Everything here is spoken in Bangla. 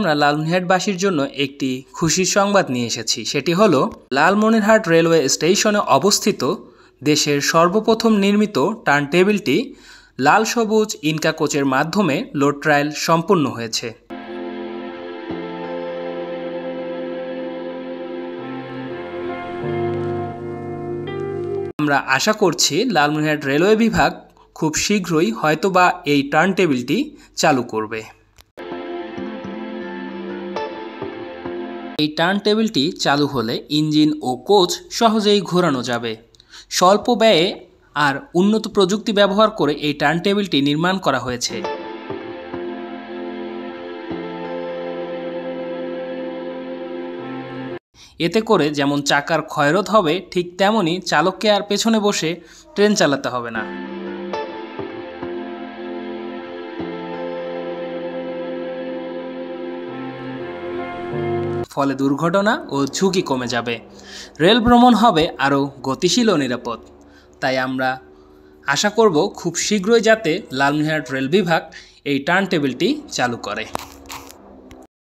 আমরা লালমনিরহাটবাসীর জন্য একটি খুশির সংবাদ নিয়ে এসেছি। সেটি হলো লালমনিরহাট রেলওয়ে স্টেশনে অবস্থিত দেশের সর্বপ্রথম নির্মিত টার্ন টেবিলটি লাল সবুজ ইনকা কোচের মাধ্যমে লোড ট্রায়াল সম্পূর্ণ হয়েছে। আমরা আশা করছি লালমনিরহাট রেলওয়ে বিভাগ খুব শীঘ্রই হয়তোবা এই টার্ন টেবিলটি চালু করবে। এই টার্ন টেবিলটি চালু হলে ইঞ্জিন ও কোচ সহজেই ঘোরানো যাবে। স্বল্প ব্যয়ে আর উন্নত প্রযুক্তি ব্যবহার করে এই টার্ন টেবিলটি নির্মাণ করা হয়েছে। এতে করে যেমন চাকার ক্ষয়রোধ হবে, ঠিক তেমনি চালককে আর পেছনে বসে ট্রেন চালাতে হবে না। ফলে দুর্ঘটনা ও ঝুঁকি কমে যাবে। রেল ভ্রমণ হবে আরও গতিশীল ও নিরাপদ। তাই আমরা আশা করব খুব শীঘ্রই যাতে লালমনিরহাট রেল বিভাগ এই টার্ন টেবিলটি চালু করে।